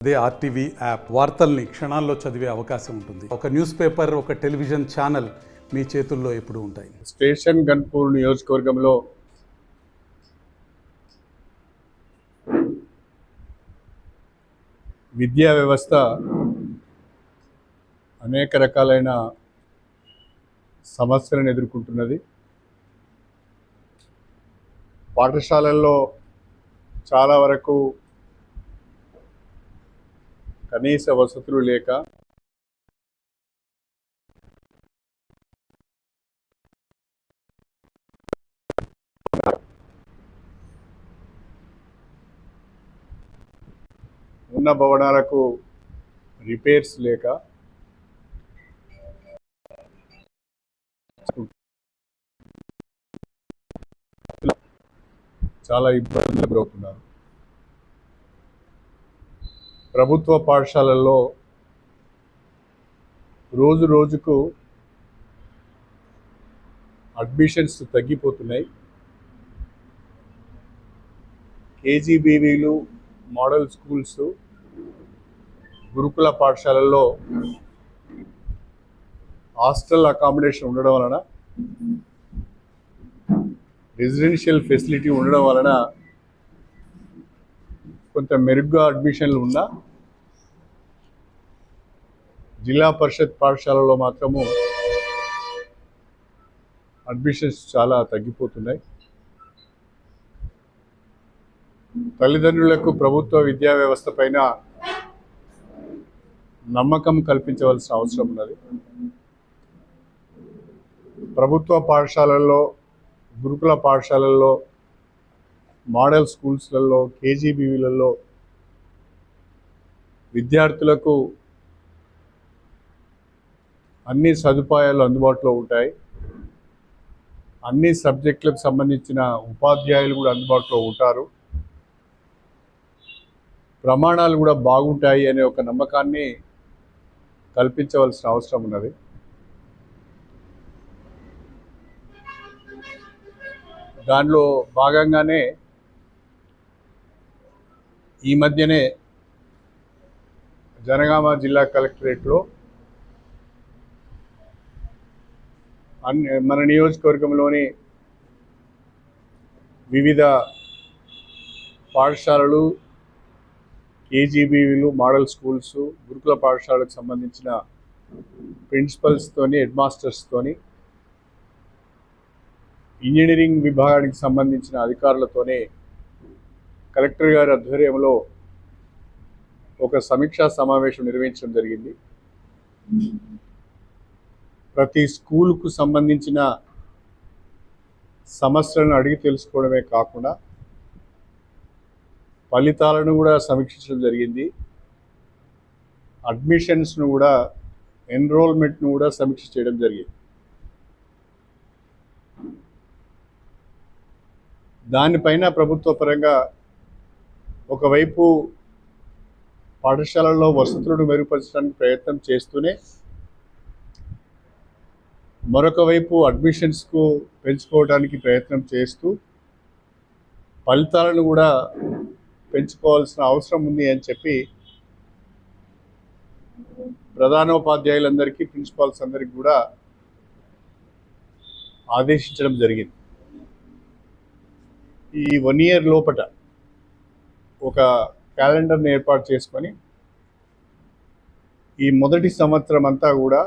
అదే RTV app వార్తల్ని క్షణాల్లో చదివే అవకాశం ఉంటుంది. ఒక న్యూస్ పేపర్, ఒక టెలివిజన్ ఛానల్ మీ చేతుల్లో ఎప్పుడూ ఉంటాయి. స్టేషన్ గన్పూర్ నియోజకవర్గంలో విద్యా వ్యవస్థ అనేక రకాలైన సమస్యలను ఎదుర్కొంటున్నది. పాఠశాలల్లో చాలా వరకు కనీస వసతులు లేక ఉన్న భవనాలకు రిపేర్స్ లేక చాలా ఇబ్బందులు ఎదురవుతున్నారు. ప్రభుత్వ పాఠశాలల్లో రోజు రోజుకు అడ్మిషన్స్ తగ్గిపోతున్నాయి. కేజీబీవీలు, మోడల్ స్కూల్స్, గురుకుల పాఠశాలల్లో హాస్టల్ అకామిడేషన్ ఉండడం వలన, రెసిడెన్షియల్ ఫెసిలిటీ ఉండడం వలన కొంత మెరుగ్గా అడ్మిషన్లు ఉన్నా జిల్లా పరిషత్ పాఠశాలలో మాత్రము అడ్మిషన్స్ చాలా తగ్గిపోతున్నాయి. తల్లిదండ్రులకు ప్రభుత్వ విద్యా వ్యవస్థ పైన నమ్మకం కల్పించవలసిన అవసరం ఉన్నది. ప్రభుత్వ పాఠశాలల్లో, గురుకుల పాఠశాలల్లో, మోడల్ స్కూల్స్లలో, కేజీబీవీలలో విద్యార్థులకు అన్ని సదుపాయాలు అందుబాటులో ఉంటాయి. అన్ని సబ్జెక్టులకు సంబంధించిన ఉపాధ్యాయులు కూడా అందుబాటులో ఉంటారు. ప్రమాణాలు కూడా బాగుంటాయి అనే ఒక నమ్మకాన్ని కల్పించవలసిన అవసరం ఉన్నది. దానిలో భాగంగానే ఈ మధ్యనే జనగామ జిల్లా కలెక్టరేట్లో మన నియోజకవర్గంలోని వివిధ పాఠశాలలు, కేజీబీవీలు, మోడల్ స్కూల్స్, గురుకుల పాఠశాలకు సంబంధించిన ప్రిన్సిపల్స్తోని, హెడ్ మాస్టర్స్తోని, ఇంజనీరింగ్ విభాగానికి సంబంధించిన అధికారులతోనే కలెక్టర్ గారి ఆధ్వర్యంలో ఒక సమీక్షా సమావేశం నిర్వహించడం జరిగింది. ప్రతి స్కూలుకు సంబంధించిన సమస్యలను అడిగి తెలుసుకోవడమే కాకుండా ఫలితాలను కూడా సమీక్షించడం జరిగింది. అడ్మిషన్స్ను కూడా, ఎన్రోల్మెంట్ను కూడా సమీక్ష చేయడం జరిగింది. దానిపైన ప్రభుత్వ పరంగా ఒకవైపు పాఠశాలల్లో వసతులను మెరుగుపరచడానికి ప్రయత్నం చేస్తూనే మరొక వైపు అడ్మిషన్స్కు పెంచుకోవడానికి ప్రయత్నం చేస్తూ ఫలితాలను కూడా పెంచుకోవాల్సిన అవసరం ఉంది అని చెప్పి ప్రధానోపాధ్యాయులందరికీ, ప్రిన్సిపాల్స్ అందరికీ కూడా ఆదేశించడం జరిగింది. ఈ 1 year లోపట ఒక క్యాలెండర్ని ఏర్పాటు చేసుకొని ఈ మొదటి సంవత్సరం అంతా కూడా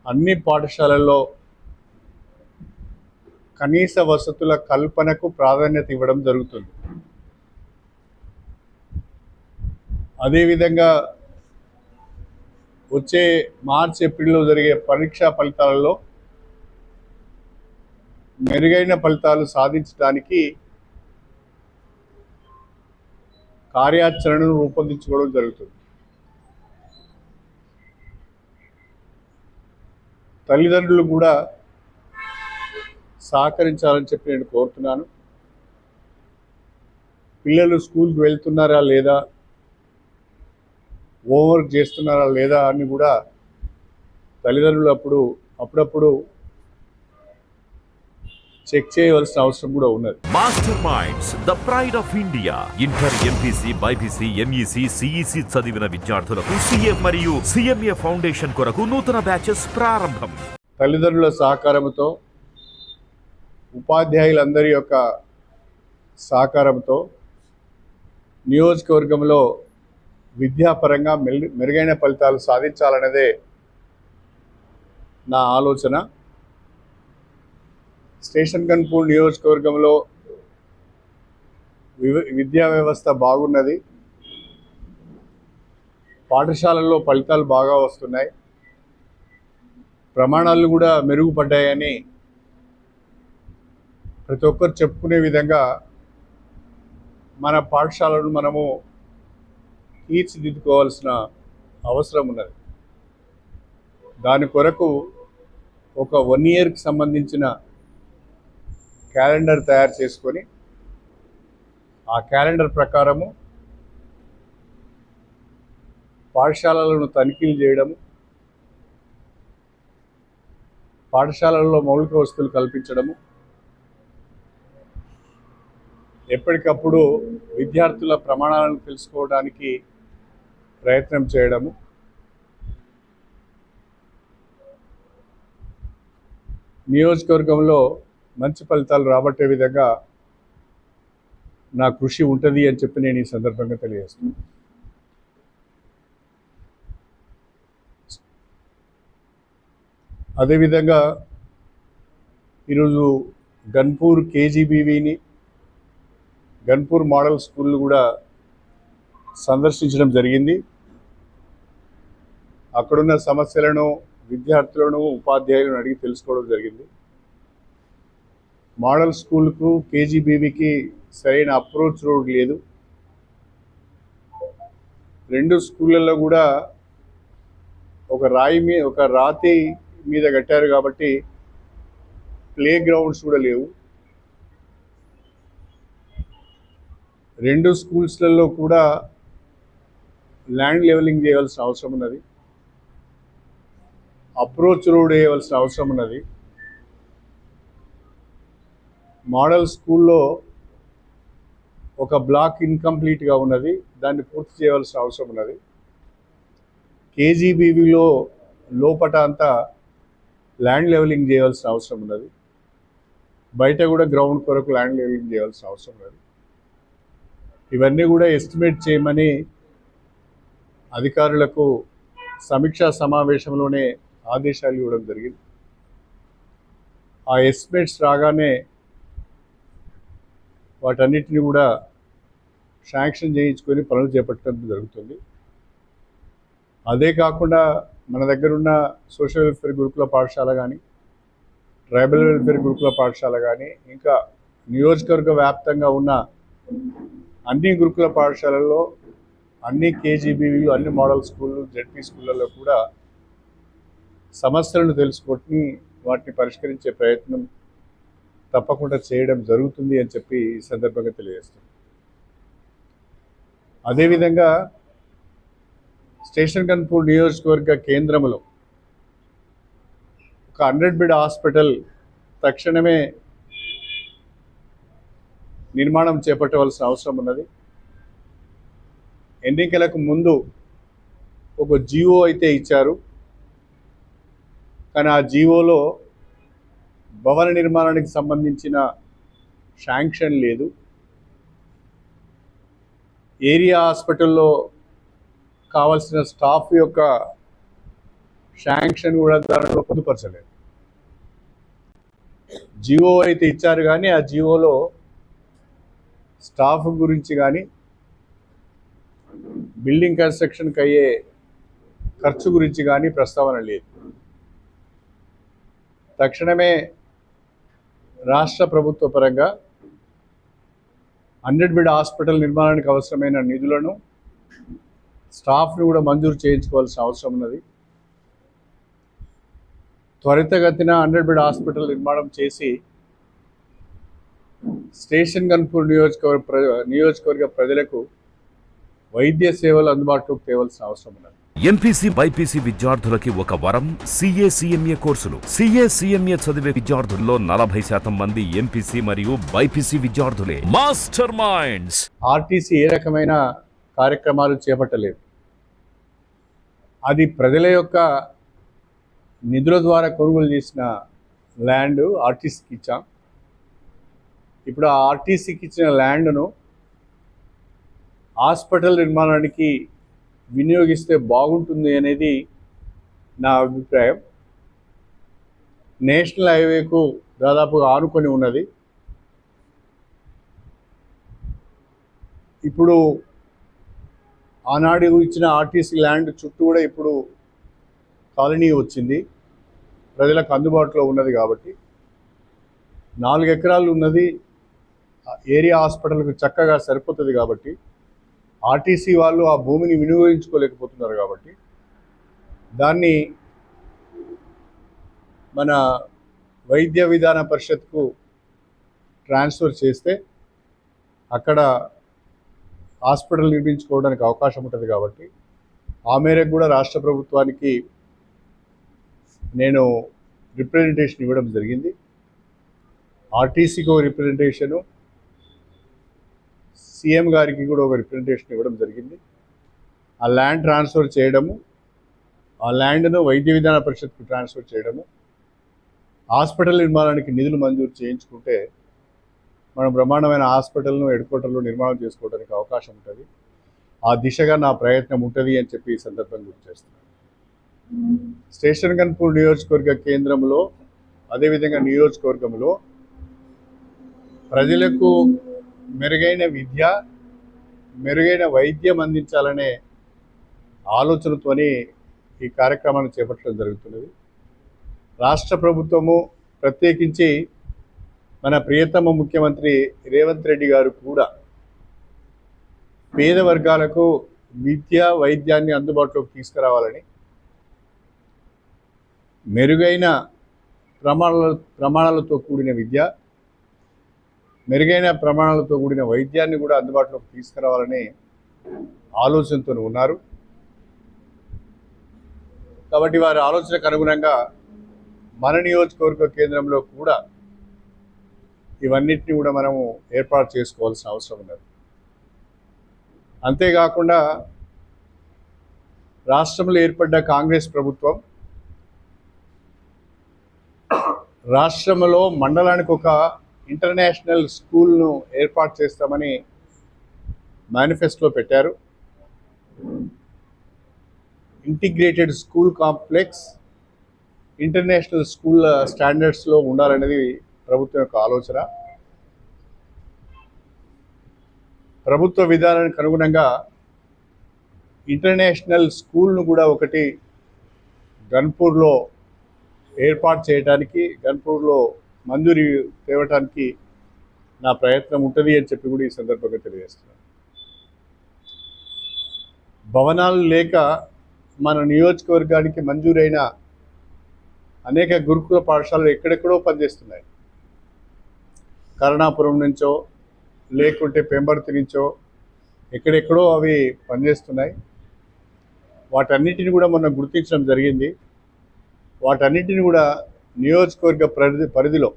అన్ని పాఠశాలల్లో కనీస వసతుల కల్పనకు ప్రాధాన్యత ఇవ్వడం జరుగుతుంది. అదేవిధంగా వచ్చే మార్చ్, ఏప్రిల్లో జరిగే పరీక్షా ఫలితాలలో మెరుగైన ఫలితాలు సాధించడానికి కార్యాచరణను రూపొందించుకోవడం జరుగుతుంది. తల్లిదండ్రులు కూడా సహకరించాలని చెప్పి నేను కోరుతున్నాను. పిల్లలు స్కూల్కి వెళ్తున్నారా లేదా, హోంవర్క్ చేస్తున్నారా లేదా అని కూడా తల్లిదండ్రులు అప్పుడప్పుడు చెక్ చేయవలసిన అవసరం కూడా ఉన్నది. Master minds the pride of India. Inter, MPC, BiPC, MEC, CEC చదివిన విద్యార్థులకు సిఏ మరియు సిఎంఏ ఫౌండేషన్ కొరకు నూతన బ్యాచెస్ ప్రారంభం. తల్లిదండ్రుల సహకారంతో, ఉపాధ్యాయులందరి యొక్క సహకారంతో నియోజకవర్గంలో విద్యాపరంగా మెరుగైన ఫలితాలు సాధించాలనేదే నా ఆలోచన. స్టేషన్ గన్పూర్ నియోజకవర్గంలో విద్యా వ్యవస్థ బాగున్నది. పాఠశాలల్లో ఫలితాలు బాగా వస్తున్నాయి. ప్రమాణాలు కూడా మెరుగుపడ్డాయని ప్రతి ఒక్కరు చెప్పుకునే విధంగా మన పాఠశాలను మనము తీర్చిదిద్దుకోవాల్సిన అవసరం ఉన్నది. దాని కొరకు ఒక 1 ఇయర్కి సంబంధించిన క్యాలెండర్ తయారు చేసుకొని ఆ క్యాలెండర్ ప్రకారము పాఠశాలలను తనిఖీలు చేయడము, పాఠశాలల్లో మౌలిక వసతులు కల్పించడము, ఎప్పటికప్పుడు విద్యార్థుల ప్రమాణాలను తెలుసుకోవడానికి ప్రయత్నం చేయడము, నియోజకవర్గంలో మంచి ఫలితాలు రాబట్టే విధంగా నా కృషి ఉంటుంది అని చెప్పి నేను ఈ సందర్భంగా తెలియజేస్తున్నాను. అదేవిధంగా ఈరోజు గన్పూర్ కేజీబీవీని, గన్పూర్ మోడల్ స్కూల్ కూడా సందర్శించడం జరిగింది. అక్కడున్న సమస్యలను విద్యార్థులను, ఉపాధ్యాయులను అడిగి తెలుసుకోవడం జరిగింది. మోడల్ స్కూల్కు కేజీబీవీకి సరైన అప్రోచ్ రోడ్ లేదు. 2 స్కూళ్ళల్లో కూడా ఒక రాతి మీద కట్టారు కాబట్టి ప్లే గ్రౌండ్స్ కూడా లేవు. 2 స్కూల్స్లలో కూడా ల్యాండ్ లెవెలింగ్ చేయవలసిన అవసరం ఉన్నది. అప్రోచ్ రోడ్ వేయవలసిన అవసరం ఉన్నది. మోడల్ స్కూల్లో ఒక బ్లాక్ ఇన్కంప్లీట్గా ఉన్నది, దాన్ని పూర్తి చేయవలసిన అవసరం ఉన్నది. కేజీబీవీలో లోపట అంతా ల్యాండ్ లెవెలింగ్ చేయవలసిన అవసరం ఉన్నది. బయట కూడా గ్రౌండ్ కొరకు ల్యాండ్ లెవెలింగ్ చేయవలసిన అవసరం ఉన్నది. ఇవన్నీ కూడా ఎస్టిమేట్ చేయమని అధికారులకు సమీక్షా సమావేశంలోనే ఆదేశాలు ఇవ్వడం జరిగింది. ఆ ఎస్టిమేట్స్ రాగానే వాటన్నిటిని కూడా శాంక్షన్ చేయించుకొని పనులు చేపట్టడం జరుగుతుంది. అదే కాకుండా మన దగ్గర ఉన్న సోషల్ వెల్ఫేర్ గురుకుల పాఠశాల కానీ, ట్రైబల్ వెల్ఫేర్ గురుకుల పాఠశాల కానీ, ఇంకా నియోజకవర్గ వ్యాప్తంగా ఉన్న అన్ని గురుకుల పాఠశాలల్లో, అన్ని కేజీబీవీలు, అన్ని మోడల్ స్కూళ్ళు, జెడ్పీ స్కూళ్ళల్లో కూడా సమస్యలను తెలుసుకొని వాటిని పరిష్కరించే ప్రయత్నం తప్పకుండా చేయడం జరుగుతుంది అని చెప్పి ఈ సందర్భంగా తెలియజేస్తుంది. అదేవిధంగా స్టేషన్ గన్పూర్ నియోజకవర్గ కేంద్రంలో ఒక 100 బెడ్ హాస్పిటల్ తక్షణమే నిర్మాణం చేపట్టవలసిన అవసరం ఉన్నది. ఎన్నికలకు ముందు ఒక జీవో అయితే ఇచ్చారు, కానీ ఆ జీవోలో భవన నిర్మాణానికి సంబంధించిన శాంక్షన్ లేదు. ఏరియా హాస్పిటల్లో కావాల్సిన స్టాఫ్ యొక్క శాంక్షన్ కూడా దానిలో పొందుపరచలేదు. జీవో అయితే ఇచ్చారు కానీ ఆ జీవోలో స్టాఫ్ గురించి కానీ, బిల్డింగ్ కన్స్ట్రక్షన్కి అయ్యే ఖర్చు గురించి కానీ ప్రస్తావన లేదు. తక్షణమే రాష్ట్ర ప్రభుత్వ పరంగా 100 బెడ్ హాస్పిటల్ నిర్మాణానికి అవసరమైన నిధులను, స్టాఫ్ను కూడా మంజూరు చేయించుకోవాల్సిన అవసరం ఉన్నది. త్వరితగతిన 100 బెడ్ హాస్పిటల్ నిర్మాణం చేసి స్టేషన్ గన్పూర్ నియోజకవర్గ ప్రజలకు వైద్య సేవలు అందుబాటులోకి తేవాల్సిన అవసరం ఉన్నది. ఎంపీసీ బైపీసీ విద్యార్థులకి ఒక వరం సిఏ సిఎంఏ కోర్సులు. సిఏ సిఎంఏ చదివే విద్యార్థుల్లో 40% మంది ఎంపీసీ మరియు బైపీసీ విద్యార్థులే. Master minds. ఆర్టీసీ ఏ రకమైన కార్యక్రమాలు చేపట్టలేదు. అది ప్రజల యొక్క నిధుల ద్వారా కొనుగోలు చేసిన ల్యాండ్ ఆర్టీసీకి ఇచ్చాం. ఇప్పుడు ఆ ఆర్టీసీకి ఇచ్చిన ల్యాండ్ను హాస్పిటల్ నిర్మాణానికి వినియోగిస్తే బాగుంటుంది అనేది నా అభిప్రాయం. నేషనల్ హైవేకు దాదాపుగా ఆనుకొని ఉన్నది. ఇప్పుడు ఆనాడు ఇచ్చిన ఆర్టీసీ ల్యాండ్ చుట్టూ కూడా ఇప్పుడు కాలనీ వచ్చింది, ప్రజలకు అందుబాటులో ఉన్నది. కాబట్టి 4 ఎకరాలు ఉన్నది, ఏరియా హాస్పిటల్కు చక్కగా సరిపోతుంది. కాబట్టి ఆర్టీసీ వాళ్ళు ఆ భూమిని వినియోగించుకోలేకపోతున్నారు. కాబట్టి దాన్ని మన వైద్య విధాన పరిషత్కు ట్రాన్స్ఫర్ చేస్తే అక్కడ హాస్పిటల్ నిర్మించుకోవడానికి అవకాశం ఉంటుంది. కాబట్టి ఆ మేరకు కూడా రాష్ట్ర ప్రభుత్వానికి నేను రిప్రజెంటేషన్ ఇవ్వడం జరిగింది. ఆర్టీసీకి ఒక రిప్రజెంటేషను, సీఎం గారికి కూడా ఒక రిప్రజెంటేషన్ ఇవ్వడం జరిగింది. ఆ ల్యాండ్ ట్రాన్స్ఫర్ చేయడము, ఆ ల్యాండ్ను వైద్య విధాన పరిషత్కు ట్రాన్స్ఫర్ చేయడము, హాస్పిటల్ నిర్మాణానికి నిధులు మంజూరు చేయించుకుంటే మనం బ్రహ్మాండమైన హాస్పిటల్ను హెడ్ క్వార్టర్లో నిర్మాణం చేసుకోవడానికి అవకాశం ఉంటుంది. ఆ దిశగా నా ప్రయత్నం ఉంటుంది అని చెప్పి ఈ సందర్భంగా గుర్తు చేస్తున్నాను. స్టేషన్ గన్పూర్ నియోజకవర్గ కేంద్రంలో, అదేవిధంగా నియోజకవర్గంలో ప్రజలకు మెరుగైన విద్య, మెరుగైన వైద్యం అందించాలనే ఆలోచనతోని ఈ కార్యక్రమాన్ని చేపట్టడం జరుగుతున్నది. రాష్ట్ర ప్రభుత్వము, ప్రత్యేకించి మన ప్రియతమ ముఖ్యమంత్రి రేవంత్ రెడ్డి గారు కూడా పేద వర్గాలకు విద్య, వైద్యాన్ని అందుబాటులోకి తీసుకురావాలని, మెరుగైన ప్రమాణాలతో కూడిన విద్య, మెరుగైన ప్రమాణాలతో కూడిన వైద్యాన్ని కూడా అందుబాటులోకి తీసుకురావాలనే ఆలోచనతో ఉన్నారు. కాబట్టి వారి ఆలోచనకు అనుగుణంగా మన నియోజకవర్గ కేంద్రంలో కూడా ఇవన్నిటిని కూడా మనము ఏర్పాటు చేసుకోవాల్సిన అవసరం ఉన్నది. అంతేకాకుండా రాష్ట్రంలో ఏర్పడ్డ కాంగ్రెస్ ప్రభుత్వం రాష్ట్రంలో మండలానికి ఒక ఇంటర్నేషనల్ స్కూల్ను ఏర్పాటు చేస్తామని మేనిఫెస్టోలో పెట్టారు. Integrated school complex international school స్టాండర్డ్స్లో ఉండాలనేది ప్రభుత్వం యొక్క ఆలోచన. ప్రభుత్వ విధానానికి అనుగుణంగా ఇంటర్నేషనల్ స్కూల్ను కూడా ఒకటి గన్పూర్లో ఏర్పాటు చేయడానికి, గన్పూర్లో మంజూరీ తేవటానికి నా ప్రయత్నం ఉంటుంది అని చెప్పి కూడా ఈ సందర్భంగా తెలియజేస్తున్నాను. భవనాలు లేక మన నియోజకవర్గానికి మంజూరైన అనేక గురుకుల పాఠశాలలు ఎక్కడెక్కడో పనిచేస్తున్నాయి. కరుణాపురం నుంచో లేకుంటే పెంబర్తి నుంచో ఎక్కడెక్కడో అవి పనిచేస్తున్నాయి. వాటన్నిటిని కూడా మనం గుర్తించడం జరిగింది. వాటన్నిటిని కూడా నియోజకవర్గ పరిధిలో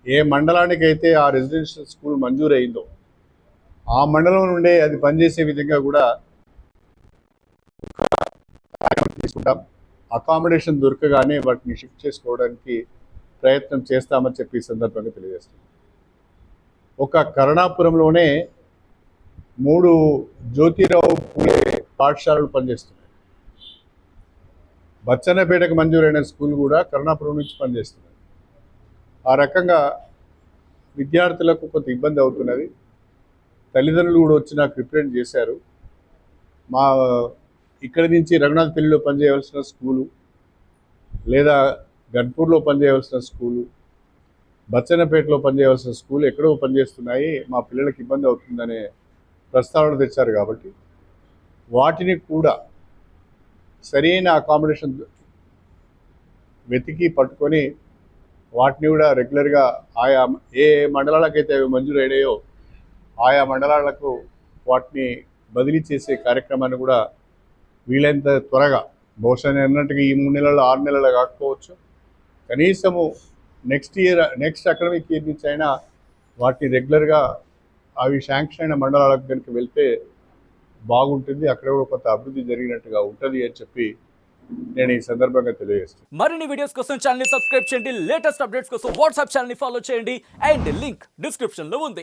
ఏ మండలానికి అయితే ఆ రెసిడెన్షియల్ స్కూల్ మంజూరైందో ఆ మండలం నుండే అది పనిచేసే విధంగా కూడా తీసుకుంటాం. అకామిడేషన్ దొరకగానే వాటిని షిఫ్ట్ చేసుకోవడానికి ప్రయత్నం చేస్తామని చెప్పి ఈ సందర్భంగా తెలియజేస్తాం. ఒక కరుణాపురంలోనే 3 జ్యోతిరావు పూలే పాఠశాలలు పనిచేస్తున్నాయి. బచ్చన్నపేటకు మంజూరైన స్కూల్ కూడా కరుణాపురం నుంచి పనిచేస్తున్నాయి. ఆ రకంగా విద్యార్థులకు కొంత ఇబ్బంది అవుతున్నది. తల్లిదండ్రులు కూడా వచ్చి నాకు రిప్రజెంట్ చేశారు. మా ఇక్కడి నుంచి రఘునాథపల్లిలో పనిచేయవలసిన స్కూలు, లేదా గన్పూర్లో పనిచేయవలసిన స్కూలు, బచ్చన్నపేటలో పనిచేయవలసిన స్కూల్ ఎక్కడో పనిచేస్తున్నాయి, మా పిల్లలకు ఇబ్బంది అవుతుందనే ప్రస్తావన తెచ్చారు. కాబట్టి వాటిని కూడా సరైన అకామిడేషన్ వెతికి పట్టుకొని వాటిని కూడా రెగ్యులర్గా ఆయా ఏ మండలాలకైతే అవి మంజూరు అయినాయో ఆయా మండలాలకు వాటిని బదిలీ చేసే కార్యక్రమాన్ని కూడా వీలైనంత త్వరగా, బహుశా నేను అన్నట్టుగా ఈ 3 నెలలు 6 నెలలు కాకపోవచ్చు, కనీసము నెక్స్ట్ అకాడమిక్ ఇయర్ నుంచి అయినా వాటిని రెగ్యులర్గా అవి శాంక్షన్ అయిన మండలాలకు కనుక వెళ్తే బాగుంటుంది. అక్కడ కూడా కొంత అభివృద్ధి జరిగినట్టుగా ఉంటుంది అని చెప్పి నేను ఈ సందర్భంగా తెలియజేస్తాను. మరిన్ని వీడియోస్ కోసం ఛానల్ ని సబ్స్క్రైబ్ చేయండి, లేటెస్ట్ అప్డేట్స్ కోసం వాట్సాప్ ఛానల్ ని ఫాలో చేయండి అండ్ లింక్ డిస్క్రిప్షన్ లో ఉంది.